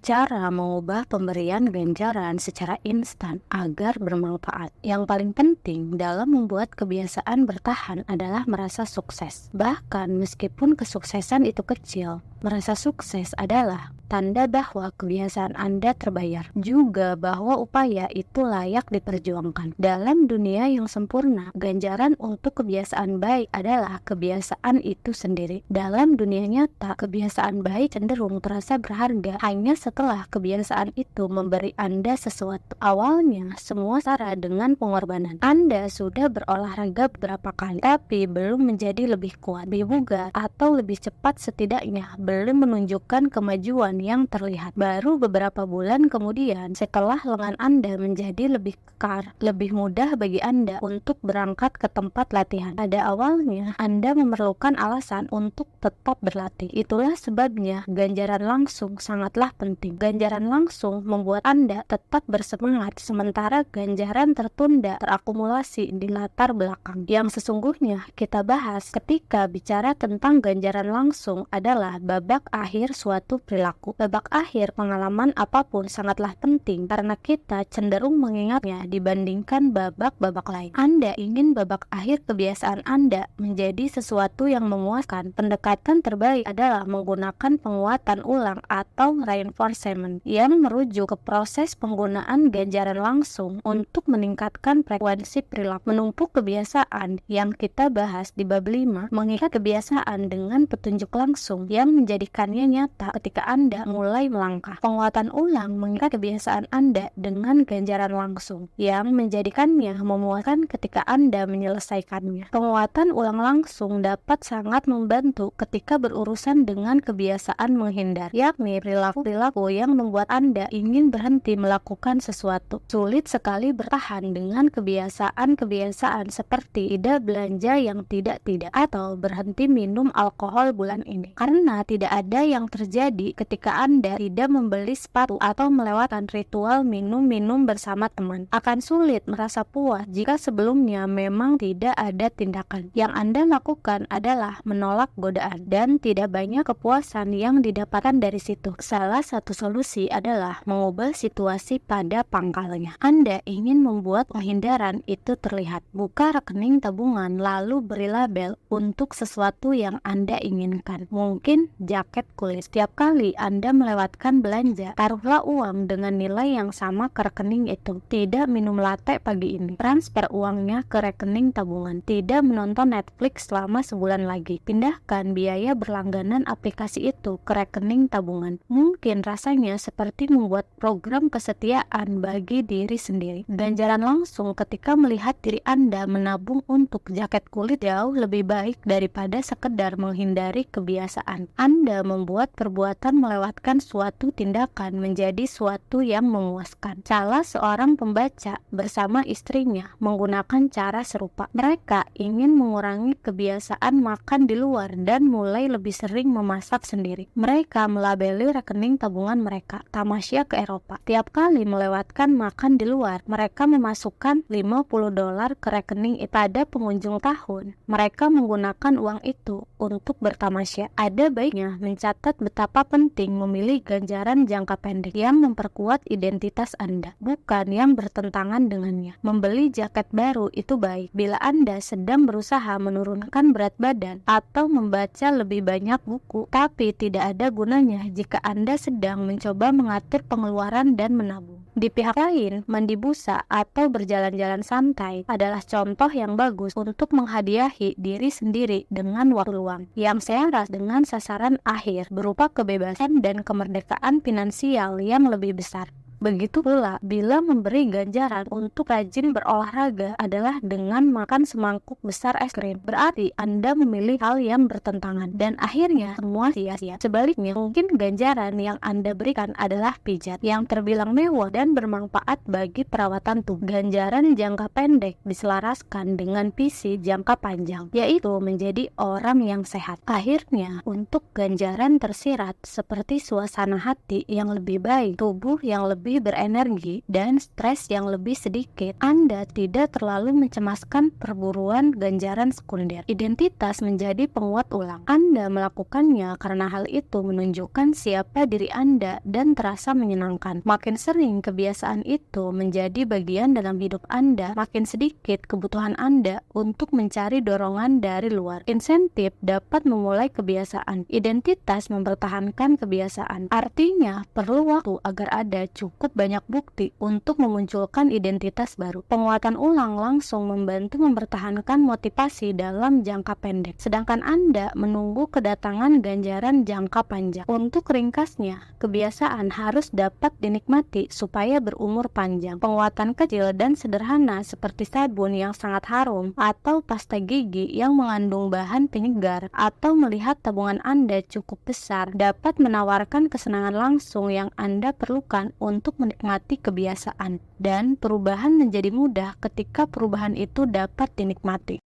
Cara mengubah pemberian ganjaran secara instan agar bermanfaat. Yang paling penting dalam membuat kebiasaan bertahan adalah merasa sukses. Bahkan meskipun kesuksesan itu kecil, merasa sukses adalah tanda bahwa kebiasaan Anda terbayar, juga bahwa upaya itu layak diperjuangkan. Dalam dunia yang sempurna, ganjaran untuk kebiasaan baik adalah kebiasaan itu sendiri. Dalam dunia nyata, kebiasaan baik cenderung terasa berharga hanya setelah kebiasaan itu memberi Anda sesuatu. Awalnya, semua setara dengan pengorbanan. Anda sudah berolahraga beberapa kali, tapi belum menjadi lebih kuat, lebih bugar, atau lebih cepat, setidaknya belum menunjukkan kemajuan yang terlihat. Baru beberapa bulan kemudian, setelah lengan Anda menjadi lebih kekar, lebih mudah bagi Anda untuk berangkat ke tempat latihan. Pada awalnya, Anda memerlukan alasan untuk tetap berlatih. Itulah sebabnya ganjaran langsung sangatlah penting. Ganjaran langsung membuat Anda tetap bersemangat, sementara ganjaran tertunda terakumulasi di latar belakang. Yang sesungguhnya kita bahas ketika bicara tentang ganjaran langsung adalah babak akhir suatu perilaku. Babak akhir pengalaman apapun sangatlah penting karena kita cenderung mengingatnya dibandingkan babak-babak lain. Anda ingin babak akhir kebiasaan Anda menjadi sesuatu yang memuaskan. Pendekatan terbaik adalah menggunakan penguatan ulang atau reinforcement yang merujuk ke proses penggunaan ganjaran langsung untuk meningkatkan frekuensi perilaku. Menumpuk kebiasaan yang kita bahas di bab 5 mengikat kebiasaan dengan petunjuk langsung yang menjadikannya nyata ketika Anda mulai melangkah. Penguatan ulang mengikat kebiasaan Anda dengan ganjaran langsung yang menjadikannya memuaskan ketika Anda menyelesaikannya. Penguatan ulang langsung dapat sangat membantu ketika berurusan dengan kebiasaan menghindar, yakni perilaku-perilaku yang membuat Anda ingin berhenti melakukan sesuatu. Sulit sekali bertahan dengan kebiasaan-kebiasaan seperti tidak belanja yang tidak-tidak atau berhenti minum alkohol bulan ini, karena tidak ada yang terjadi ketika Anda tidak membeli sepatu atau melewatkan ritual minum-minum bersama teman. Akan sulit merasa puas jika sebelumnya memang tidak ada tindakan. Yang Anda lakukan adalah menolak godaan, dan tidak banyak kepuasan yang didapatkan dari situ. Salah satu solusi adalah mengubah situasi pada pangkalnya. Anda ingin membuat penghindaran itu terlihat. Buka rekening tabungan lalu beri label untuk sesuatu yang Anda inginkan. Mungkin jaket kulit. Setiap kali Anda melewatkan belanja, taruhlah uang dengan nilai yang sama ke rekening itu. Tidak minum latte pagi ini, transfer uangnya ke rekening tabungan. Tidak menonton Netflix selama sebulan lagi, pindahkan biaya berlangganan aplikasi itu ke rekening tabungan. Mungkin rasanya seperti membuat program kesetiaan bagi diri sendiri. Ganjaran langsung ketika melihat diri Anda menabung untuk jaket kulit jauh lebih baik daripada sekedar menghindari kebiasaan. Anda membuat perbuatan melewatkan suatu tindakan menjadi suatu yang memuaskan. Salah seorang pembaca bersama istrinya menggunakan cara serupa. Mereka ingin mengurangi kebiasaan makan di luar dan mulai lebih sering memasak sendiri. Mereka melabeli rekening tabungan mereka tamasya ke Eropa. Tiap kali melewatkan makan di luar, mereka memasukkan $50 ke rekening itu. Pada pengunjung tahun, mereka menggunakan uang itu untuk bertamasya. Ada baiknya mencatat betapa penting memilih ganjaran jangka pendek yang memperkuat identitas Anda, bukan yang bertentangan dengannya. Membeli jaket baru itu baik bila Anda sedang berusaha menurunkan berat badan atau membaca lebih banyak buku, tapi tidak ada gunanya jika Anda sedang mencoba mengatur pengeluaran dan menabung. Di pihak lain, mandi busa atau berjalan-jalan santai adalah contoh yang bagus untuk menghadiahi diri sendiri dengan waktu luang yang selaras dengan sasaran akhir berupa kebebasan dan kemerdekaan finansial yang lebih besar. Begitu pula bila memberi ganjaran untuk rajin berolahraga adalah dengan makan semangkuk besar es krim, berarti Anda memilih hal yang bertentangan dan akhirnya semua sia-sia. Sebaliknya, mungkin ganjaran yang Anda berikan adalah pijat yang terbilang mewah dan bermanfaat bagi perawatan tubuh. Ganjaran jangka pendek diselaraskan dengan visi jangka panjang, yaitu menjadi orang yang sehat. Akhirnya, untuk ganjaran tersirat seperti suasana hati yang lebih baik, tubuh yang lebih lebih berenergi dan stres yang lebih sedikit. Anda tidak terlalu mencemaskan perburuan ganjaran sekunder. Identitas menjadi penguat ulang. Anda melakukannya karena hal itu menunjukkan siapa diri Anda dan terasa menyenangkan. Makin sering kebiasaan itu menjadi bagian dalam hidup Anda, makin sedikit kebutuhan Anda untuk mencari dorongan dari luar. Insentif dapat memulai kebiasaan. Identitas mempertahankan kebiasaan. Artinya, perlu waktu agar ada cukup banyak bukti untuk memunculkan identitas baru. Penguatan ulang langsung membantu mempertahankan motivasi dalam jangka pendek, sedangkan Anda menunggu kedatangan ganjaran jangka panjang. Untuk ringkasnya, kebiasaan harus dapat dinikmati supaya berumur panjang. Penguatan kecil dan sederhana seperti sabun yang sangat harum atau pasta gigi yang mengandung bahan penyegar atau melihat tabungan Anda cukup besar dapat menawarkan kesenangan langsung yang Anda perlukan untuk menikmati kebiasaan, dan perubahan menjadi mudah ketika perubahan itu dapat dinikmati.